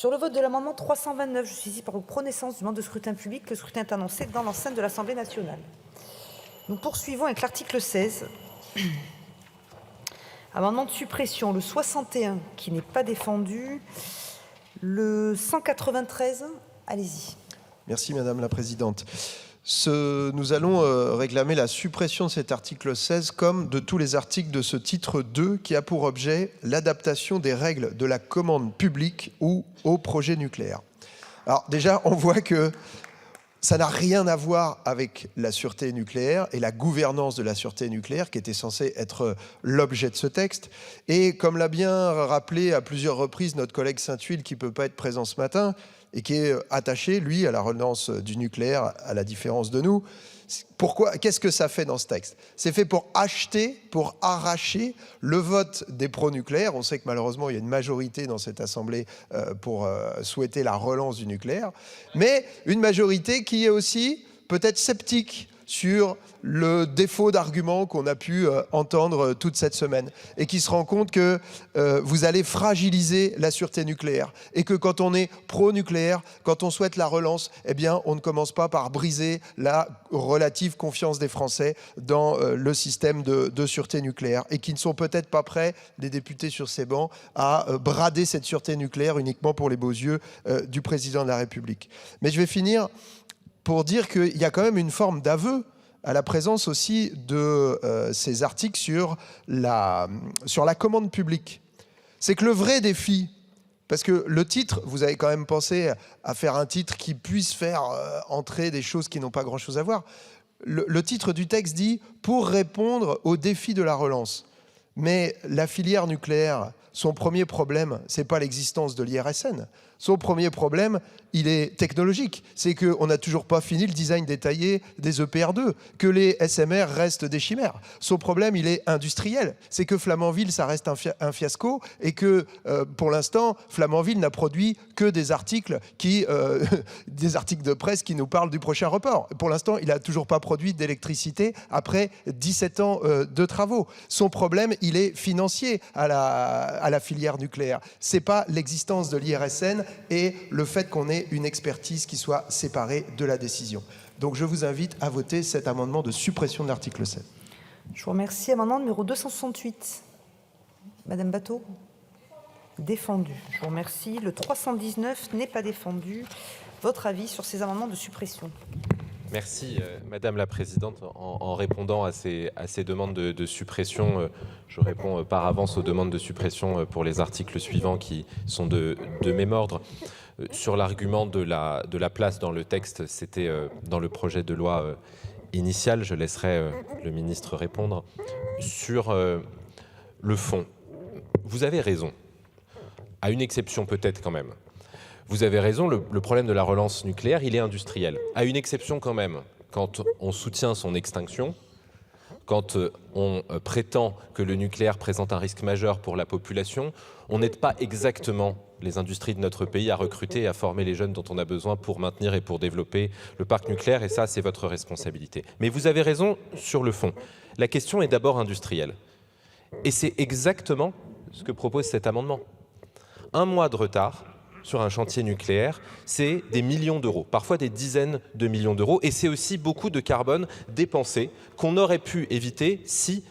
Sur le vote de l'amendement 329, je suis saisie par connaissance du demande de scrutin public. Le scrutin est annoncé dans l'enceinte de l'Assemblée nationale. Nous poursuivons avec l'article 16. Amendement de suppression, le 61 qui n'est pas défendu. Le 193, allez-y. Merci Madame la Présidente. Nous allons réclamer la suppression de cet article 16 comme de tous les articles de ce titre 2 qui a pour objet l'adaptation des règles de la commande publique ou au projet nucléaire. Alors déjà, on voit que ça n'a rien à voir avec la sûreté nucléaire et la gouvernance de la sûreté nucléaire qui était censée être l'objet de ce texte. Et comme l'a bien rappelé à plusieurs reprises notre collègue Saint-Huil qui ne peut pas être présent ce matin, et qui est attaché, lui, à la relance du nucléaire, à la différence de nous. Pourquoi ? Qu'est-ce que ça fait dans ce texte ? C'est fait pour acheter, pour arracher le vote des pro-nucléaires. On sait que malheureusement, il y a une majorité dans cette Assemblée pour souhaiter la relance du nucléaire, mais une majorité qui est aussi peut-être sceptique sur le défaut d'arguments qu'on a pu entendre toute cette semaine et qui se rend compte que vous allez fragiliser la sûreté nucléaire et que quand on est pro-nucléaire, quand on souhaite la relance, eh bien, on ne commence pas par briser la relative confiance des Français dans le système de sûreté nucléaire et qui ne sont peut-être pas prêts, les députés sur ces bancs, à brader cette sûreté nucléaire uniquement pour les beaux yeux du président de la République. Mais je vais finir pour dire qu'il y a quand même une forme d'aveu à la présence aussi de ces articles sur la commande publique. C'est que le vrai défi, parce que le titre, vous avez quand même pensé à faire un titre qui puisse faire entrer des choses qui n'ont pas grand-chose à voir. Le titre du texte dit « Pour répondre aux défis de la relance ». Mais la filière nucléaire, son premier problème, ce n'est pas l'existence de l'IRSN. Son premier problème, il est technologique. C'est qu'on n'a toujours pas fini le design détaillé des EPR2, que les SMR restent des chimères. Son problème, il est industriel. C'est que Flamanville, ça reste un fiasco et que, pour l'instant, Flamanville n'a produit que des articles des articles de presse qui nous parlent du prochain report. Pour l'instant, il n'a toujours pas produit d'électricité après 17 ans de travaux. Son problème, il est financier à la filière nucléaire. C'est pas l'existence de l'IRSN et le fait qu'on ait une expertise qui soit séparée de la décision. Donc je vous invite à voter cet amendement de suppression de l'article 7. Je vous remercie. Amendement numéro 268. Madame Batho ? Défendu. Je vous remercie. Le 319 n'est pas défendu. Votre avis sur ces amendements de suppression ? Merci Madame la Présidente. En répondant à ces demandes de suppression, je réponds par avance aux demandes de suppression pour les articles suivants qui sont de même ordre. Sur l'argument de la place dans le texte, c'était dans le projet de loi initial. Je laisserai le ministre répondre. Sur le fond, vous avez raison, à une exception peut-être quand même. Vous avez raison, le problème de la relance nucléaire, il est industriel. À une exception quand même, quand on soutient son extinction, quand on prétend que le nucléaire présente un risque majeur pour la population, on n'aide pas exactement les industries de notre pays à recruter et à former les jeunes dont on a besoin pour maintenir et pour développer le parc nucléaire, et ça, c'est votre responsabilité. Mais vous avez raison sur le fond. La question est d'abord industrielle. Et c'est exactement ce que propose cet amendement. 1 mois de retard sur un chantier nucléaire, c'est des millions d'euros, parfois des dizaines de millions d'euros, et c'est aussi beaucoup de carbone dépensé qu'on aurait pu éviter si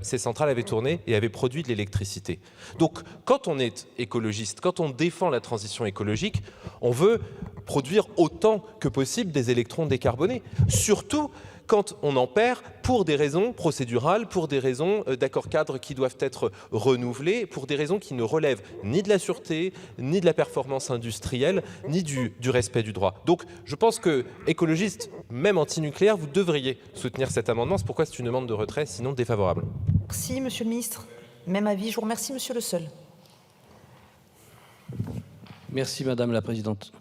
ces centrales avaient tourné et avaient produit de l'électricité. Donc, quand on est écologiste, quand on défend la transition écologique, on veut produire autant que possible des électrons décarbonés, surtout quand on en perd pour des raisons procédurales, pour des raisons d'accords cadres qui doivent être renouvelés, pour des raisons qui ne relèvent ni de la sûreté, ni de la performance industrielle, ni du respect du droit. Donc je pense que, écologiste, même anti-nucléaire, vous devriez soutenir cet amendement. C'est pourquoi c'est une demande de retrait, sinon défavorable. Merci, Monsieur le Ministre. Même avis. Je vous remercie, Monsieur Le Seul. Merci, Madame la Présidente.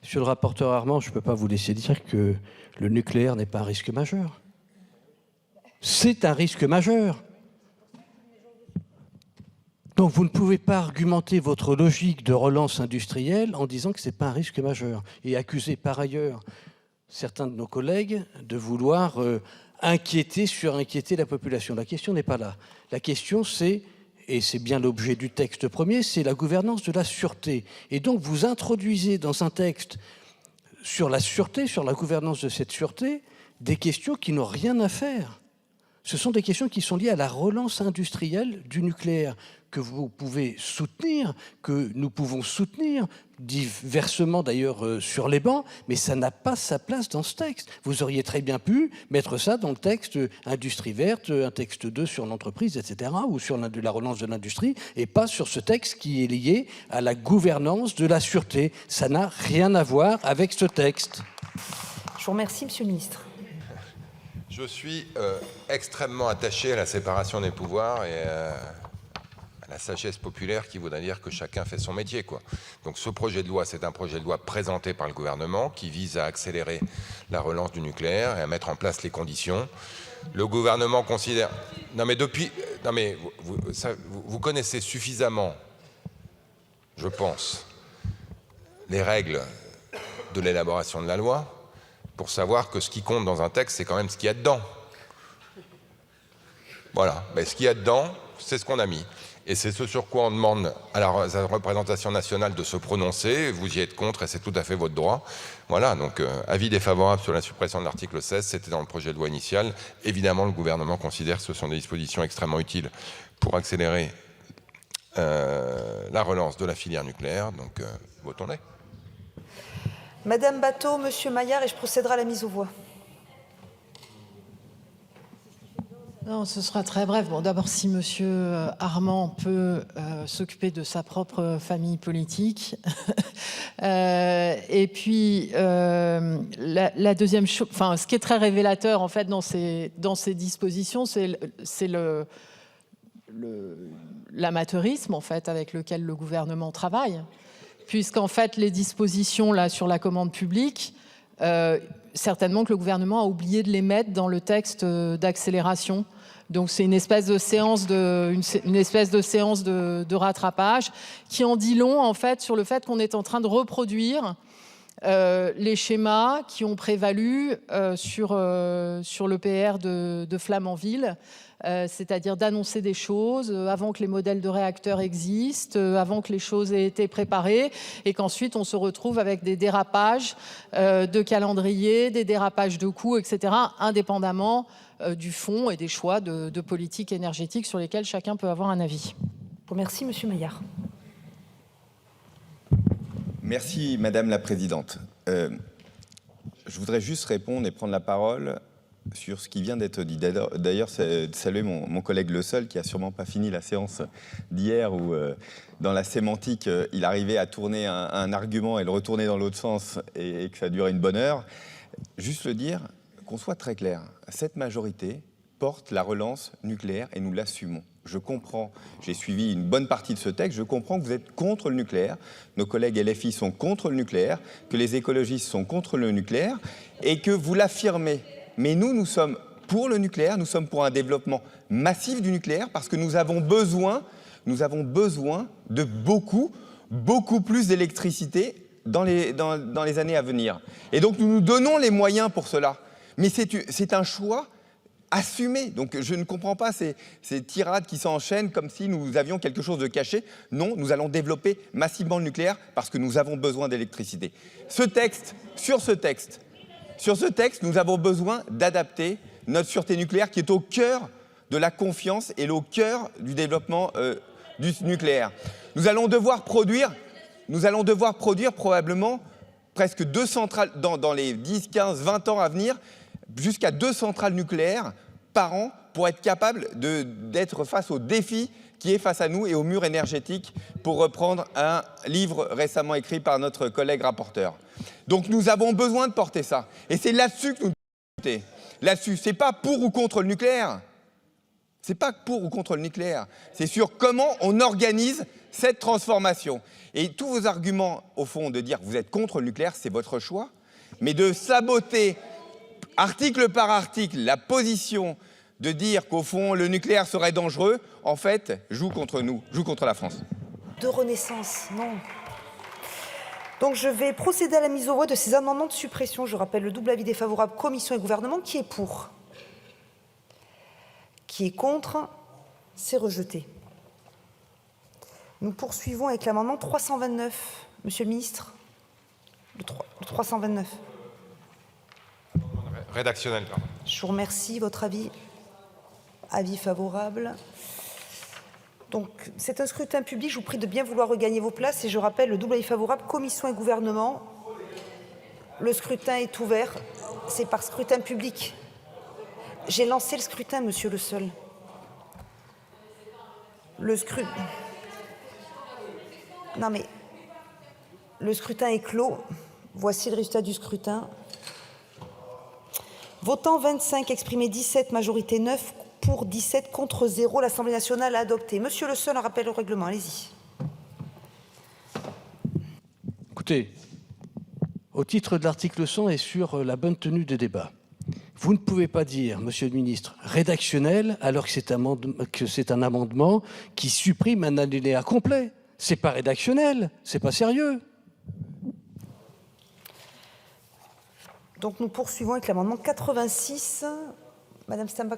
Monsieur le rapporteur Armand, je ne peux pas vous laisser dire que le nucléaire n'est pas un risque majeur. C'est un risque majeur. Donc vous ne pouvez pas argumenter votre logique de relance industrielle en disant que ce n'est pas un risque majeur et accuser par ailleurs certains de nos collègues de vouloir inquiéter la population. La question n'est pas là. La question, c'est et c'est bien l'objet du texte premier, c'est la gouvernance de la sûreté. Et donc vous introduisez dans un texte sur la sûreté, sur la gouvernance de cette sûreté, des questions qui n'ont rien à faire. Ce sont des questions qui sont liées à la relance industrielle du nucléaire, que vous pouvez soutenir, que nous pouvons soutenir, diversement d'ailleurs sur les bancs, mais ça n'a pas sa place dans ce texte. Vous auriez très bien pu mettre ça dans le texte industrie verte, un texte 2 sur l'entreprise, etc., ou sur la relance de l'industrie, et pas sur ce texte qui est lié à la gouvernance de la sûreté. Ça n'a rien à voir avec ce texte. Je vous remercie, Monsieur le Ministre. Je suis extrêmement attaché à la séparation des pouvoirs et à la sagesse populaire qui voudrait dire que chacun fait son métier, quoi. Donc ce projet de loi, c'est un projet de loi présenté par le gouvernement qui vise à accélérer la relance du nucléaire et à mettre en place les conditions. Le gouvernement considère... Non mais depuis... Non mais vous connaissez suffisamment, je pense, les règles de l'élaboration de la loi pour savoir que ce qui compte dans un texte, c'est quand même ce qu'il y a dedans. Voilà, mais ce qu'il y a dedans, c'est ce qu'on a mis. Et c'est ce sur quoi on demande à la représentation nationale de se prononcer. Vous y êtes contre et c'est tout à fait votre droit. Voilà, donc avis défavorable sur la suppression de l'article 16, c'était dans le projet de loi initial. Évidemment, le gouvernement considère que ce sont des dispositions extrêmement utiles pour accélérer la relance de la filière nucléaire. Donc, votons-les. Madame Batho, Monsieur Maillard, et je procéderai à la mise aux voix. Non, ce sera très bref. Bon, d'abord, si Monsieur Armand peut s'occuper de sa propre famille politique. Et puis, la deuxième chose, enfin, ce qui est très révélateur, en fait, dans ces dispositions, c'est l'amateurisme, en fait, avec lequel le gouvernement travaille. Puisqu'en fait, les dispositions là, sur la commande publique, certainement que le gouvernement a oublié de les mettre dans le texte d'accélération. Donc c'est une espèce de séance de rattrapage qui en dit long en fait sur le fait qu'on est en train de reproduire les schémas qui ont prévalu sur l'EPR de Flamanville, c'est-à-dire d'annoncer des choses avant que les modèles de réacteurs existent, avant que les choses aient été préparées, et qu'ensuite on se retrouve avec des dérapages de calendrier, des dérapages de coûts, etc., indépendamment du fond et des choix de politique énergétique sur lesquels chacun peut avoir un avis. Merci, Monsieur Maillard. Merci, Madame la Présidente. Je voudrais juste répondre et prendre la parole sur ce qui vient d'être dit. D'ailleurs, saluer mon collègue Le Seul, qui n'a sûrement pas fini la séance d'hier, où dans la sémantique, il arrivait à tourner un argument et le retourner dans l'autre sens, et que ça durait une bonne heure. Juste le dire, qu'on soit très clair, cette majorité porte la relance nucléaire et nous l'assumons. Je comprends, j'ai suivi une bonne partie de ce texte, je comprends que vous êtes contre le nucléaire, nos collègues LFI sont contre le nucléaire, que les écologistes sont contre le nucléaire et que vous l'affirmez. Mais nous sommes pour le nucléaire, nous sommes pour un développement massif du nucléaire parce que nous avons besoin de beaucoup plus d'électricité dans les années à venir. Et donc nous nous donnons les moyens pour cela. Mais c'est un choix assumé. Donc je ne comprends pas ces tirades qui s'enchaînent comme si nous avions quelque chose de caché. Non, nous allons développer massivement le nucléaire parce que nous avons besoin d'électricité. Sur ce texte, nous avons besoin d'adapter notre sûreté nucléaire qui est au cœur de la confiance et au cœur du développement du nucléaire. Nous allons devoir produire probablement presque 2 centrales dans les 10, 15, 20 ans à venir, jusqu'à 2 centrales nucléaires par an pour être capable d'être face aux défis qui est face à nous et au mur énergétique, pour reprendre un livre récemment écrit par notre collègue rapporteur. Donc nous avons besoin de porter ça. Et c'est là-dessus que nous devons discuter. Là-dessus, c'est pas pour ou contre le nucléaire. C'est pas pour ou contre le nucléaire. C'est sur comment on organise cette transformation. Et tous vos arguments, au fond, de dire que vous êtes contre le nucléaire, c'est votre choix. Mais de saboter article par article la position de dire qu'au fond le nucléaire serait dangereux, en fait, joue contre nous, joue contre la France. De Renaissance, non. Donc je vais procéder à la mise aux voix de ces amendements de suppression. Je rappelle le double avis défavorable commission et gouvernement. Qui est pour? Qui est contre? C'est rejeté. Nous poursuivons avec l'amendement 329. Monsieur le ministre, le 329. Rédactionnel, pardon. Je vous remercie. Votre avis? Avis favorable. Donc, c'est un scrutin public. Je vous prie de bien vouloir regagner vos places. Et je rappelle le double avis favorable, commission et gouvernement. Le scrutin est ouvert. C'est par scrutin public. J'ai lancé le scrutin, monsieur Le Seul. Le scrutin... Non, mais le scrutin est clos. Voici le résultat du scrutin. Votant 25, exprimé 17, majorité 9, pour 17, contre 0. L'Assemblée nationale a adopté. Monsieur Le Seul, un rappel au règlement. Allez-y. Écoutez, au titre de l'article 100 et sur la bonne tenue des débats, vous ne pouvez pas dire, monsieur le ministre, rédactionnel, alors que c'est un amendement qui supprime un alinéa complet. C'est pas rédactionnel, c'est pas sérieux. Donc nous poursuivons avec l'amendement 86. Madame